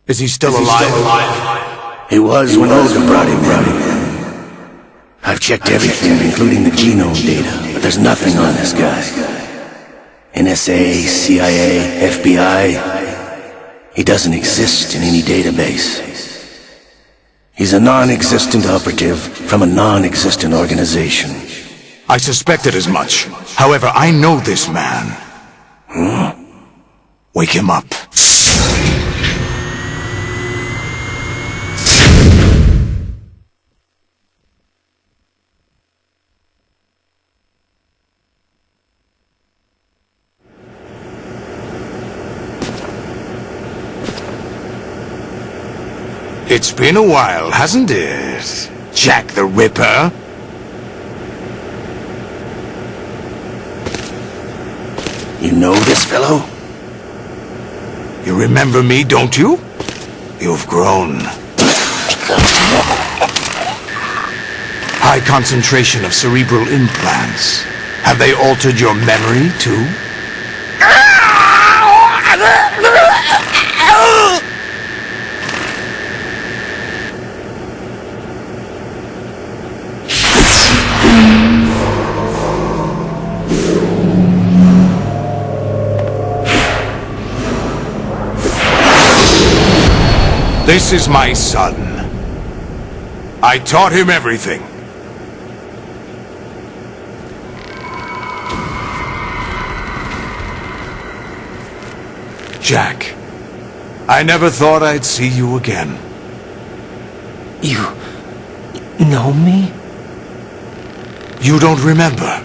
Is he still alive? He was when Olga brought him in. I've checked everything, including the genome data, but there's nothing on this guy. NSA, CIA, FBI, he doesn't exist in any database. He's a non-existent operative from a non-existent organization. I suspected as much. However, I know this man. Wake him up. It's been a while, hasn't it, Jack the Ripper? You know this fellow? You remember me, don't you? You've grown. High concentration of cerebral implants. Have they altered your memory, too? This is my son. I taught him everything. Jack, I never thought I'd see you again. You know me? You don't remember.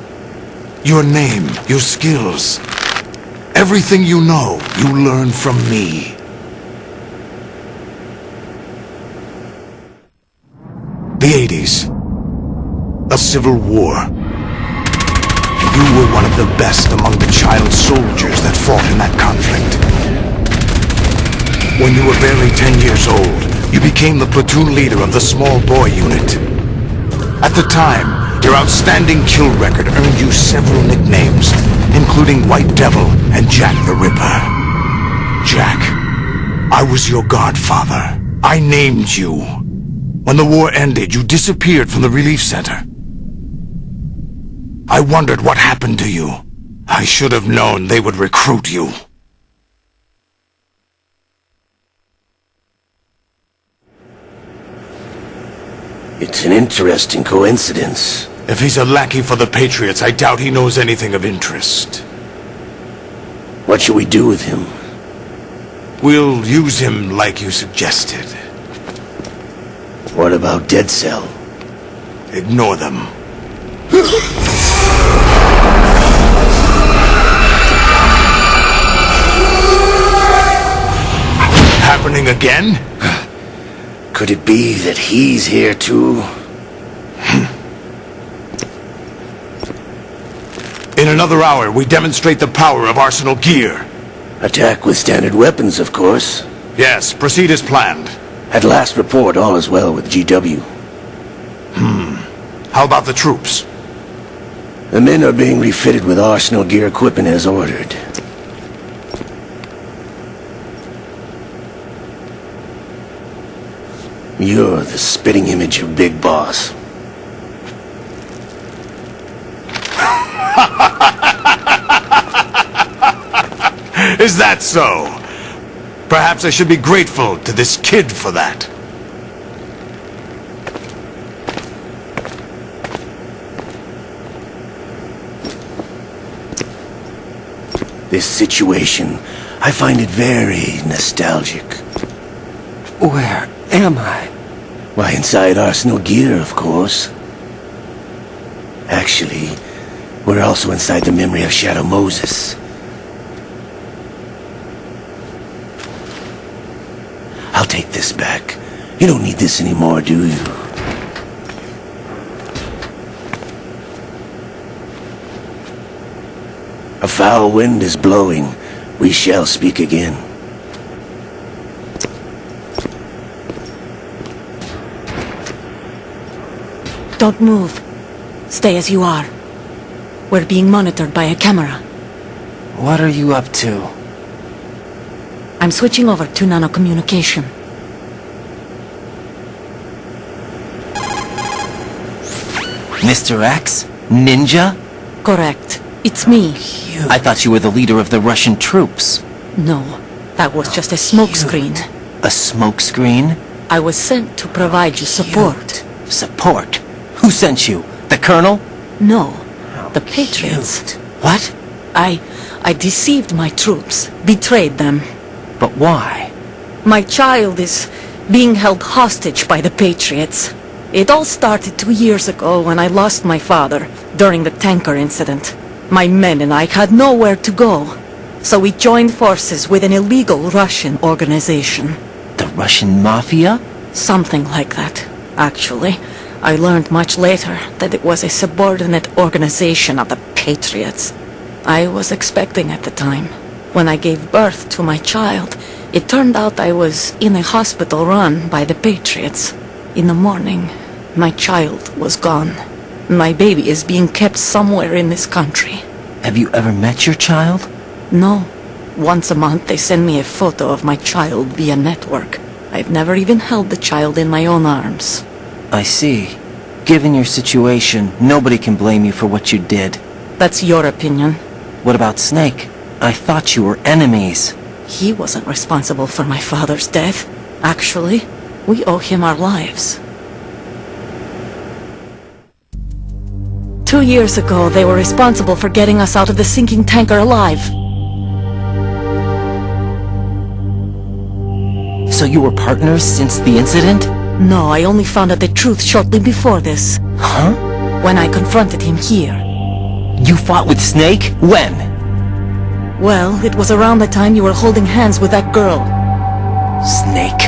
Your name, your skills. Everything you know, you learned from me. The 80s. A civil war. You were one of the best among the child soldiers that fought in that conflict. When you were barely 10 years old, you became the platoon leader of the small boy unit. At the time, your outstanding kill record earned you 7 including White Devil and Jack the Ripper. Jack, I was your godfather. I named you. When the war ended, you disappeared from the relief center. I wondered what happened to you. I should have known they would recruit you. It's an interesting coincidence. If he's a lackey for the Patriots, I doubt he knows anything of interest. What should we do with him? We'll use him like you suggested. What about Dead Cell? Ignore them. Happening again? Could it be that he's here too? In another hour, we demonstrate the power of Arsenal gear. Attack with standard weapons, of course. Yes, proceed as planned. At last report, all is well with GW. How about the troops? The men are being refitted with Arsenal gear equipment as ordered. You're the spitting image of Big Boss. Is that so? Perhaps I should be grateful to this kid for that. This situation, I find it very nostalgic. Where am I? Why, inside Arsenal gear, of course. Actually, we're also inside the memory of Shadow Moses. I'll take this back. You don't need this anymore, do you? A foul wind is blowing. We shall speak again. Don't move. Stay as you are. We're being monitored by a camera. What are you up to? I'm switching over to nanocommunication. Mr. X? Ninja? Correct. It's me. I thought you were the leader of the Russian troops. No, that was just a smokescreen. A smokescreen? I was sent to provide you support. Support? Who sent you? The Colonel? No, the Patriots. What? I deceived my troops, betrayed them. But why? My child is being held hostage by the Patriots. It all started 2 years ago when I lost my father during the tanker incident. My men and I had nowhere to go, so we joined forces with an illegal Russian organization. The Russian Mafia? Something like that, actually. I learned much later that it was a subordinate organization of the Patriots. I was expecting at the time. When I gave birth to my child, it turned out I was in a hospital run by the Patriots. In the morning, my child was gone. My baby is being kept somewhere in this country. Have you ever met your child? No. Once a month they send me a photo of my child via network. I've never even held the child in my own arms. I see. Given your situation, nobody can blame you for what you did. That's your opinion. What about Snake? I thought you were enemies. He wasn't responsible for my father's death. Actually, we owe him our lives. 2 years ago, they were responsible for getting us out of the sinking tanker alive. So you were partners since the incident? No, I only found out the truth shortly before this. Huh? When I confronted him here. You fought with Snake? When? Well, it was around the time you were holding hands with that girl. Snake.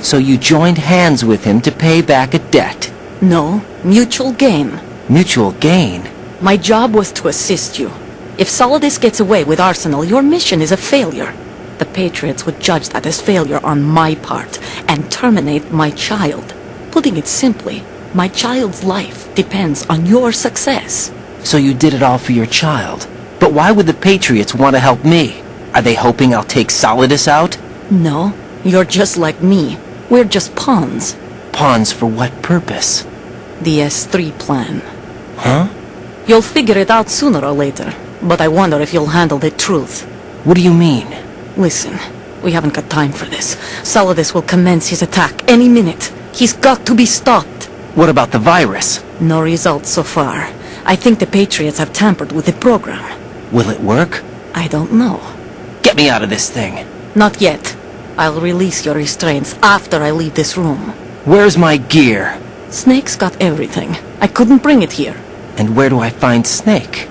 So you joined hands with him to pay back a debt? No, mutual gain. Mutual gain? My job was to assist you. If Solidus gets away with Arsenal, your mission is a failure. the Patriots would judge that as failure on my part and terminate my child. Putting it simply, my child's life depends on your success. So you did it all for your child. But why would the Patriots want to help me? Are they hoping I'll take Solidus out? No, you're just like me. We're just pawns. Pawns for what purpose? The S3 plan. Huh? You'll figure it out sooner or later, but I wonder if you'll handle the truth. What do you mean? Listen, we haven't got time for this. Solidus will commence his attack any minute. He's got to be stopped. What about the virus? No results so far. I think the Patriots have tampered with the program. Will it work? I don't know. Get me out of this thing. Not yet. I'll release your restraints after I leave this room. Where's my gear? Snake's got everything. I couldn't bring it here. And where do I find Snake?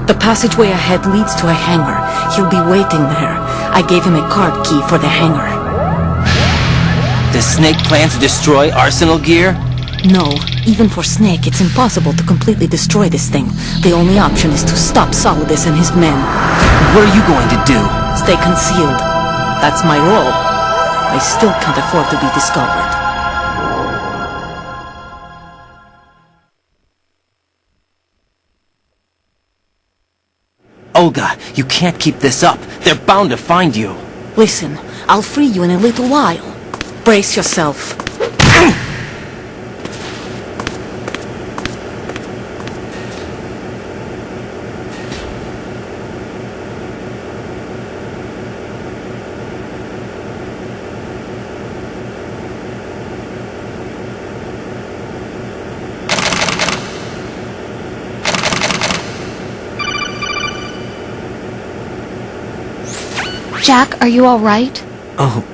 The passageway ahead leads to a hangar. He'll be waiting there. I gave him a card key for the hangar. Does Snake plan to destroy Arsenal gear? No, even for Snake, it's impossible to completely destroy this thing. The only option is to stop Solidus and his men. What are you going to do? Stay concealed. That's my role. I still can't afford to be discovered. Olga, you can't keep this up. They're bound to find you. Listen, I'll free you in a little while. Brace yourself. Jack, are you all right? Oh,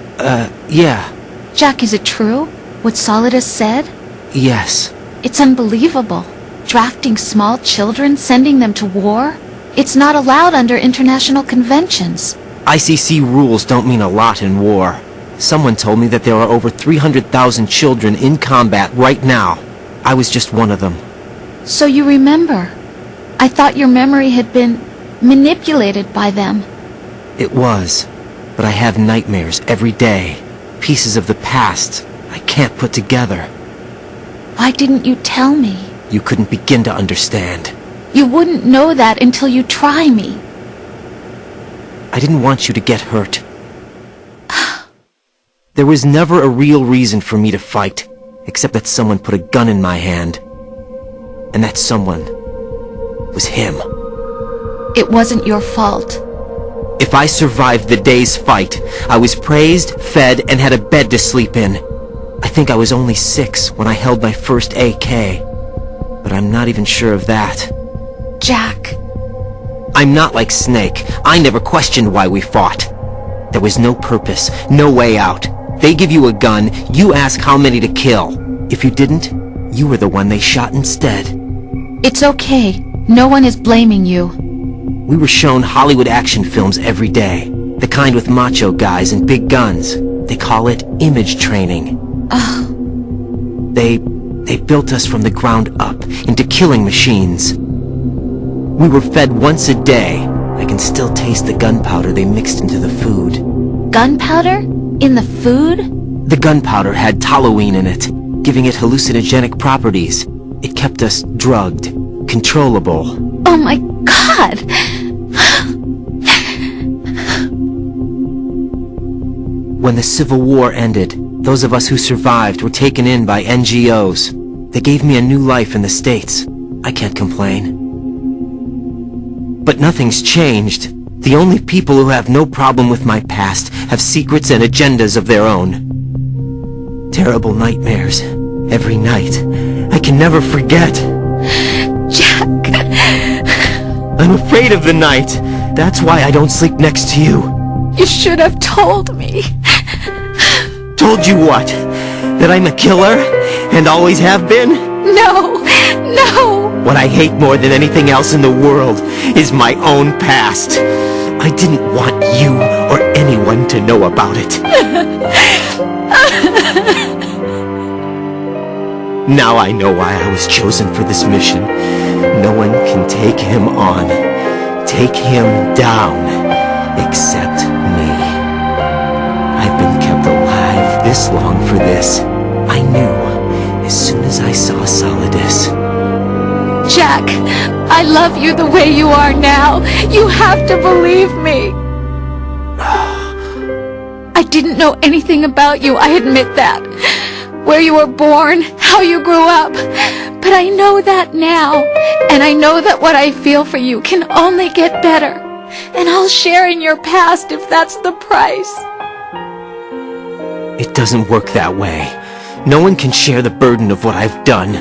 yeah. Jack, is it true? What Solidus said? Yes. It's unbelievable. Drafting small children, sending them to war? It's not allowed under international conventions. ICC rules don't mean a lot in war. Someone told me that there are over 300,000 children in combat right now. I was just one of them. So you remember. I thought your memory had been manipulated by them. It was. But I have nightmares every day. Pieces of the past I can't put together. Why didn't you tell me? You couldn't begin to understand. You wouldn't know that until you try me. I didn't want you to get hurt. There was never a real reason for me to fight, except that someone put a gun in my hand. And that someone was him. It wasn't your fault. If I survived the day's fight, I was praised, fed, and had a bed to sleep in. I think I was only 6 when I held my first AK. But I'm not even sure of that. Jack. I'm not like Snake. I never questioned why we fought. There was no purpose, no way out. They give you a gun, you ask how many to kill. If you didn't, you were the one they shot instead. It's okay. No one is blaming you. We were shown Hollywood action films every day. The kind with macho guys and big guns. They call it image training. They built us from the ground up into killing machines. We were fed once a day. I can still taste the gunpowder they mixed into the food. Gunpowder? In the food? The gunpowder had toluene in it, giving it hallucinogenic properties. It kept us drugged, controllable. Oh my God! When the Civil War ended, those of us who survived were taken in by NGOs. They gave me a new life in the States. I can't complain. But nothing's changed. The only people who have no problem with my past have secrets and agendas of their own. Terrible nightmares. Every night. I can never forget. Jack! I'm afraid of the night. That's why I don't sleep next to you. You should have told me. Told you what? That I'm a killer? And always have been? No! No! What I hate more than anything else in the world is my own past. I didn't want you or anyone to know about it. Now I know why I was chosen for this mission. No one can take him on, take him down, except me. I've been kept alive this long for this. I knew as soon as I saw Solidus. Jack, I love you the way you are now. You have to believe me. I didn't know anything about you, I admit that. Where you were born, how you grew up. But I know that now. And I know that what I feel for you can only get better. And I'll share in your past if that's the price. It doesn't work that way. No one can share the burden of what I've done.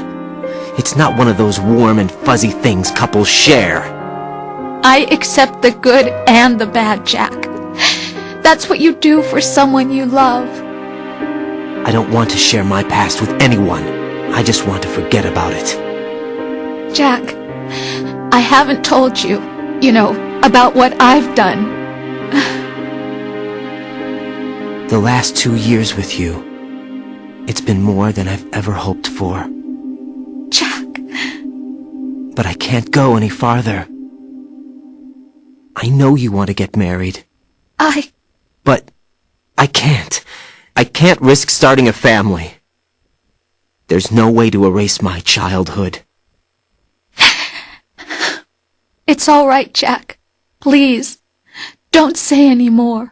It's not one of those warm and fuzzy things couples share. I accept the good and the bad, Jack. That's what you do for someone you love. I don't want to share my past with anyone. I just want to forget about it. Jack, I haven't told you, about what I've done. The last 2 years with you, it's been more than I've ever hoped for. Jack. But I can't go any farther. I know you want to get married. But I can't. I can't risk starting a family. There's no way to erase my childhood. It's all right, Jack. Please, don't say any more.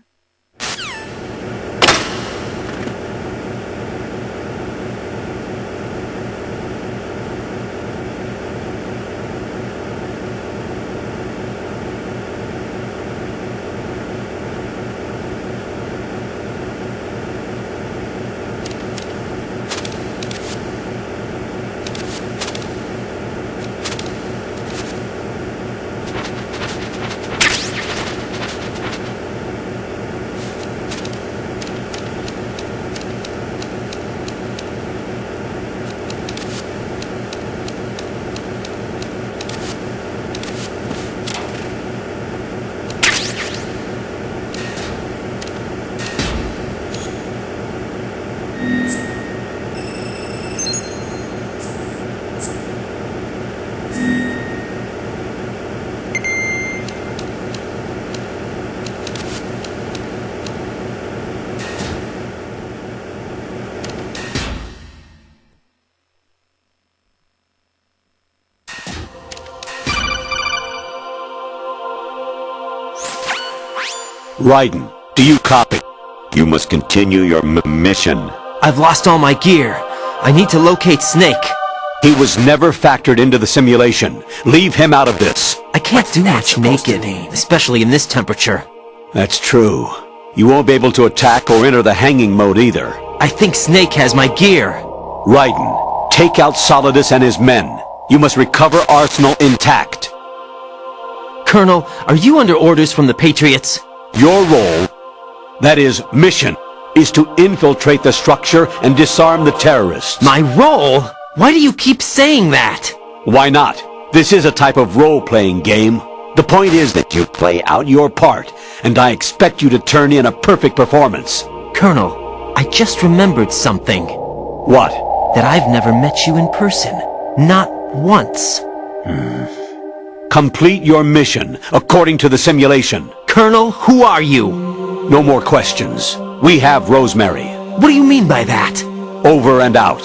Raiden, do you copy? You must continue your mission. I've lost all my gear. I need to locate Snake. He was never factored into the simulation. Leave him out of this. I can't do much naked, especially in this temperature. That's true. You won't be able to attack or enter the hanging mode either. I think Snake has my gear. Raiden, take out Solidus and his men. You must recover Arsenal intact. Colonel, are you under orders from the Patriots? Your role, that is, mission, is to infiltrate the structure and disarm the terrorists. My role? Why do you keep saying that? Why not? This is a type of role-playing game. The point is that you play out your part, and I expect you to turn in a perfect performance. Colonel, I just remembered something. What? That I've never met you in person. Not once. Complete your mission, according to the simulation. Colonel, who are you? No more questions. We have Rosemary. What do you mean by that? Over and out.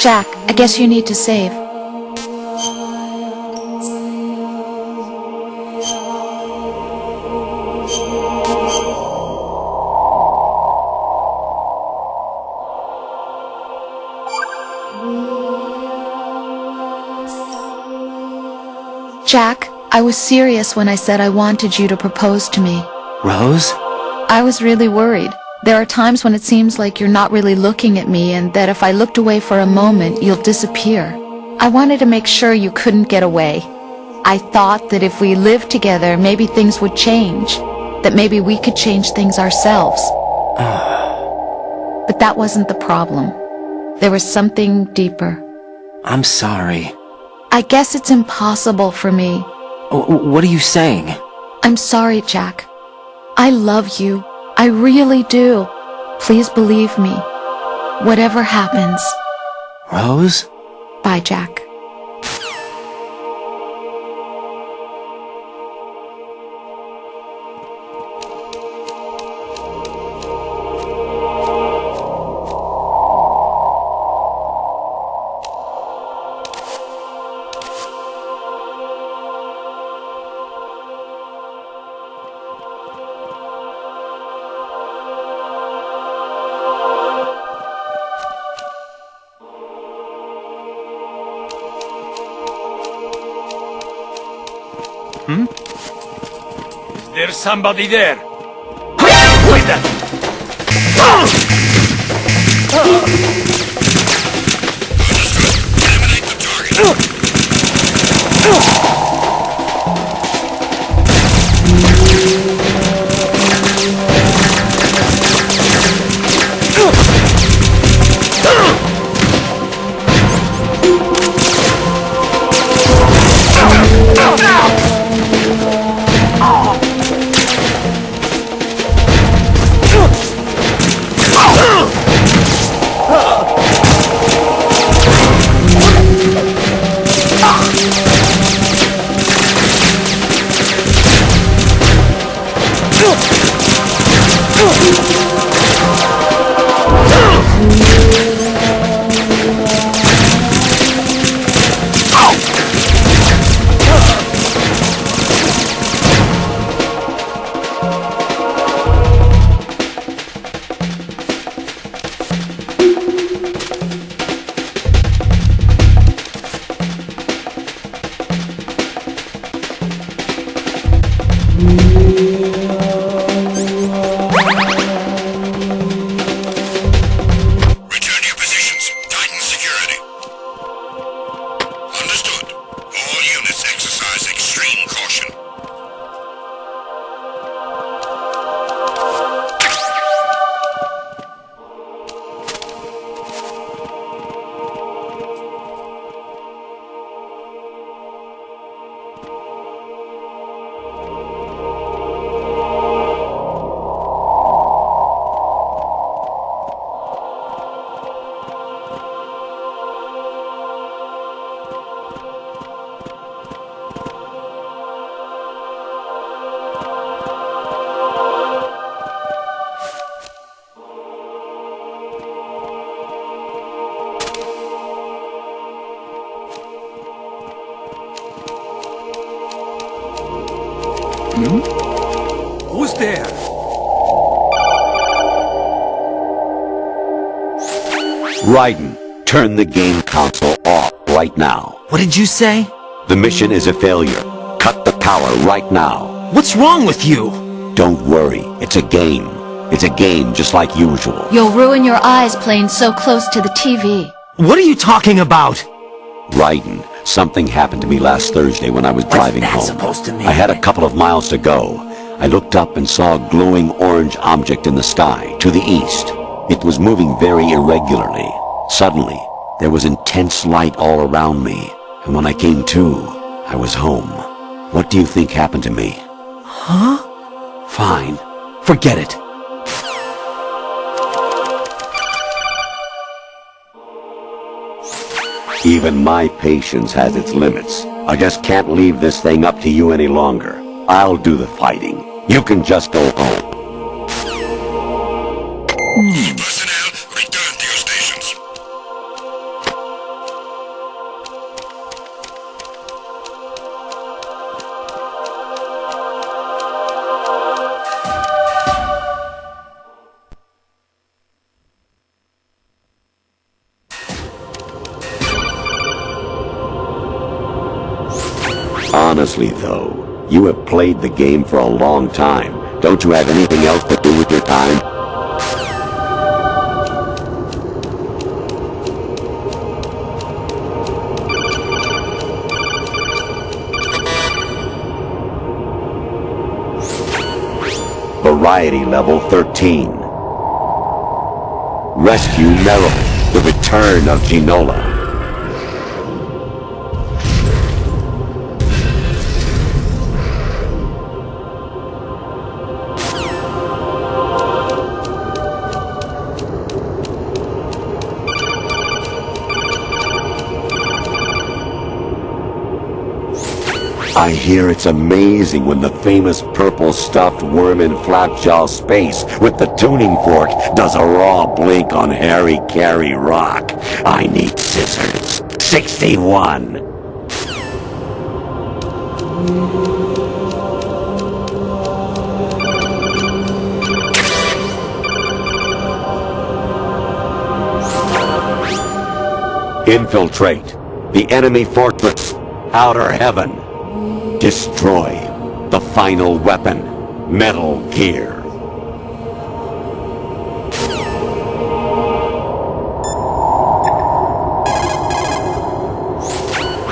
Jack, I guess you need to save. Jack, I was serious when I said I wanted you to propose to me. Rose? I was really worried. There are times when it seems like you're not really looking at me and that if I looked away for a moment, you'll disappear. I wanted to make sure you couldn't get away. I thought that if we lived together, maybe things would change. That maybe we could change things ourselves. But that wasn't the problem. There was something deeper. I'm sorry. I guess it's impossible for me. What are you saying? I'm sorry, Jack. I love you. I really do. Please believe me. Whatever happens. Rose? Bye, Jack. There's somebody there. Wait there. Eliminate the target. Who's there? Raiden, turn the game console off right now. What did you say? The mission is a failure. Cut the power right now. What's wrong with you? Don't worry, it's a game. It's a game just like usual. You'll ruin your eyes playing so close to the TV. What are you talking about? Raiden, something happened to me last Thursday when I was driving home. supposed to mean? I had a couple of miles to go. I looked up and saw a glowing orange object in the sky, to the east. It was moving very irregularly. Suddenly, there was intense light all around me, and when I came to, I was home. What do you think happened to me? Huh? Fine. Forget it. Even my patience has its limits. I just can't leave this thing up to you any longer. I'll do the fighting. You can just go home. Personnel, return to your stations. Honestly, though, you have played the game for a long time. Don't you have anything else to do with your time? Variety level 13. Rescue Merrill, the return of Ginola. I hear it's amazing when the famous purple stuffed worm in Flapjaw space with the tuning fork does a raw blink on Harry Carey Rock. I need scissors. 61. Infiltrate the enemy fortress, Outer Heaven. Destroy the final weapon, Metal Gear.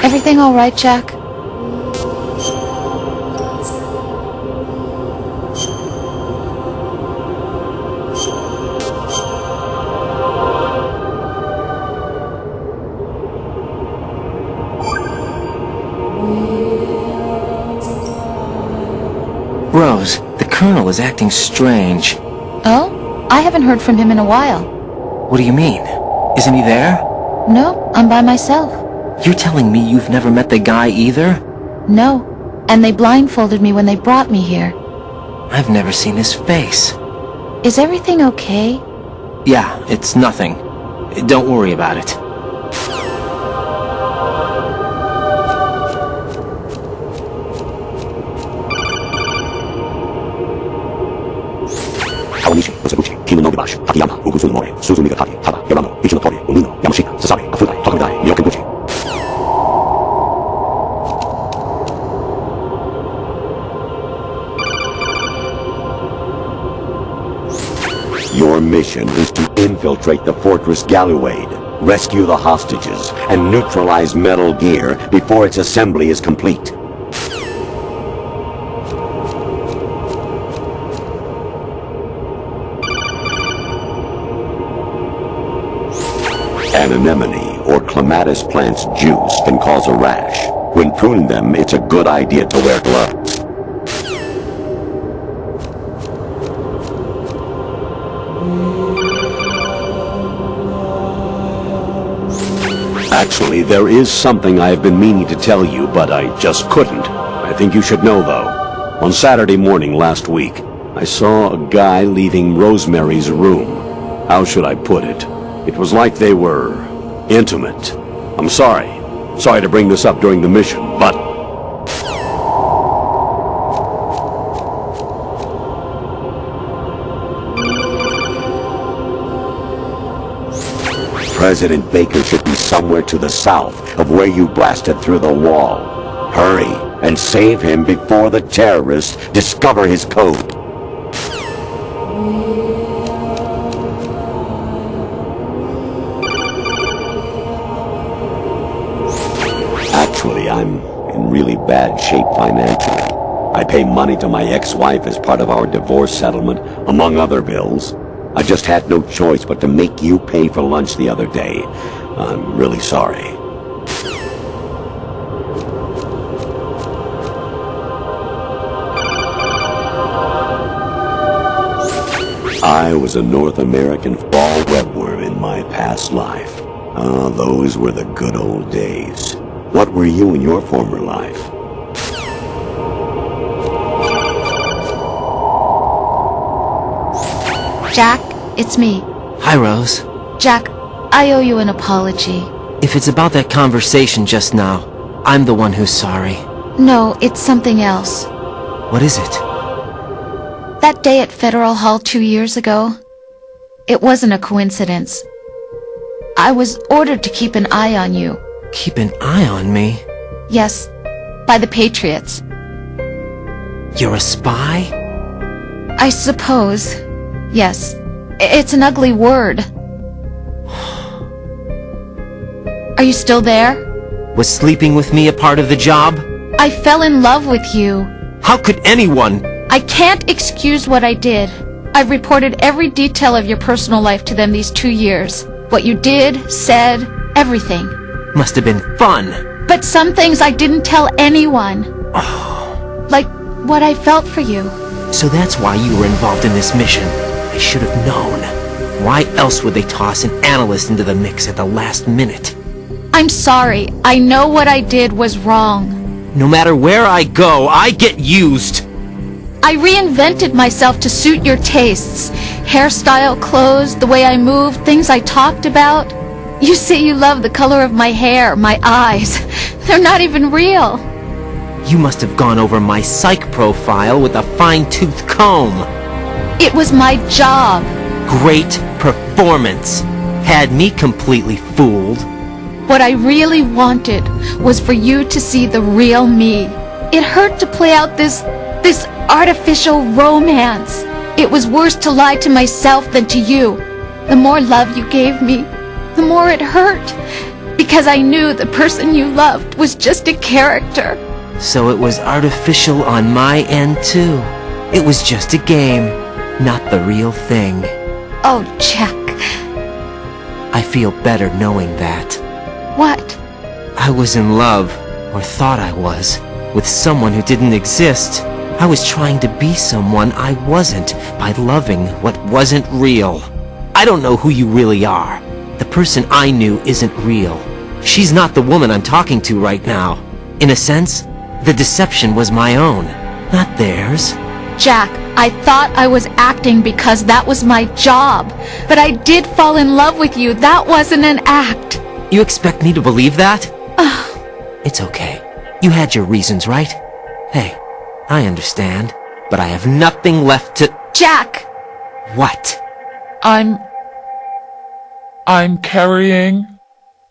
Everything all right, Jack? Rose, the Colonel is acting strange. Oh? I haven't heard from him in a while. What do you mean? Isn't he there? No, I'm by myself. You're telling me you've never met the guy either? No, and they blindfolded me when they brought me here. I've never seen his face. Is everything okay? Yeah, it's nothing. Don't worry about it. Your mission is to infiltrate the Fortress Galluade, rescue the hostages, and neutralize Metal Gear before its assembly is complete. An anemone or clematis plant's juice can cause a rash. When pruning them, it's a good idea to wear gloves. Actually, there is something I've been meaning to tell you, but I just couldn't. I think you should know, though. On Saturday morning last week, I saw a guy leaving Rosemary's room. How should I put it? It was like they were intimate. I'm sorry. Sorry to bring this up during the mission, but... President Baker should be somewhere to the south of where you blasted through the wall. Hurry and save him before the terrorists discover his code. Actually, I'm in really bad shape financially. I pay money to my ex-wife as part of our divorce settlement, among other bills. I just had no choice but to make you pay for lunch the other day. I'm really sorry. I was a North American fall webworm in my past life. Ah, those were the good old days. What were you in your former life? Jack, it's me. Hi, Rose. Jack, I owe you an apology. If it's about that conversation just now, I'm the one who's sorry. No, it's something else. What is it? That day at Federal Hall 2 years ago, it wasn't a coincidence. I was ordered to keep an eye on you. Keep an eye on me? Yes, by the Patriots. You're a spy? I suppose. Yes. It's an ugly word. Are you still there? Was sleeping with me a part of the job? I fell in love with you. How could anyone? I can't excuse what I did. I've reported every detail of your personal life to them these 2 years. What you did, said, everything. Must have been fun. But some things I didn't tell anyone. Like what I felt for you. So that's why you were involved in this mission. I should have known. Why else would they toss an analyst into the mix at the last minute? I'm sorry. I know what I did was wrong. No matter where I go, I get used. I reinvented myself to suit your tastes. Hairstyle, clothes, the way I moved, things I talked about. You say you love the color of my hair, my eyes. They're not even real. You must have gone over my psych profile with a fine-tooth comb. It was my job. Great performance. Had me completely fooled. What I really wanted was for you to see the real me. It hurt to play out this artificial romance. It was worse to lie to myself than to you. The more love you gave me, the more it hurt. Because I knew the person you loved was just a character. So it was artificial on my end too. It was just a game, not the real thing. Oh, Jack. I feel better knowing that. What? I was in love, or thought I was, with someone who didn't exist. I was trying to be someone I wasn't by loving what wasn't real. I don't know who you really are. The person I knew isn't real. She's not the woman I'm talking to right now. In a sense, the deception was my own, not theirs. Jack, I thought I was acting because that was my job. But I did fall in love with you. That wasn't an act. You expect me to believe that? It's okay. You had your reasons, right? Hey, I understand. But I have nothing left to... Jack! What? I'm carrying...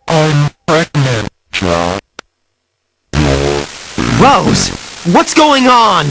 I'm pregnant, Jack. Rose! What's going on?